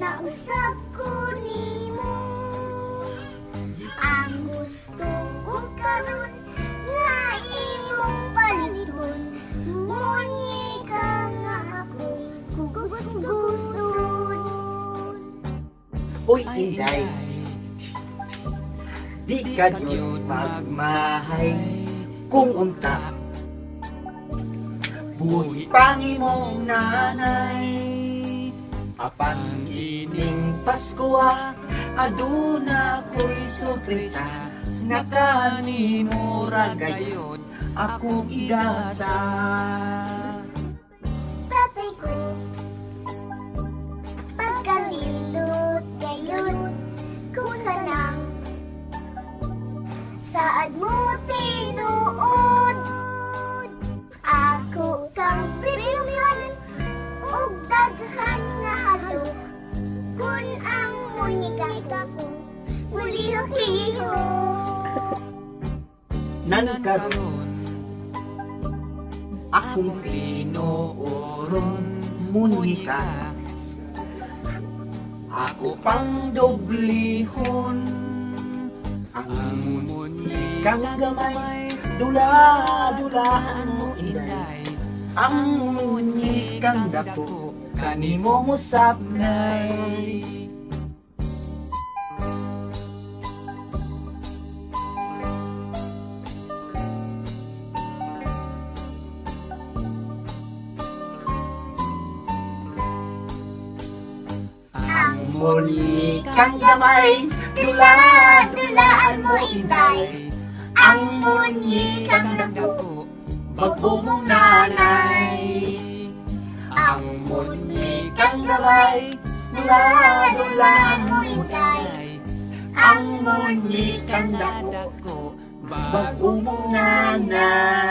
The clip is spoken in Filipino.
nausap ko nimo. Ang gusto ko karon nga imong paliton, munika nga ako gugustuson. Uy, Inday, di ka yun magmahay kung unta. Buhi pang imong nanay, apan ining Pasko aduna ko'y sorpresa, nga kanimo ra gayon akong igasa. Tatay ko, pagkalindot gayon kung kanang saad mo tinuod. Ako kang premiuman ug daghan nga halok, kun ang munika ko mulihok-lihok. Nagkaroon akong tinuoron munika, ako pang doblihon. Ang munikang gamay, dula-dulaan mo Inday. Ang munikang dako, kanimo mo sapnay. Ang munikang gamay, dula-dulaan mo Inday. Ang munikang dako, bago mong nanay. Ang munikang gamay, dula-dulaan mo Inday. Ang munikang dako, bago mong nanay.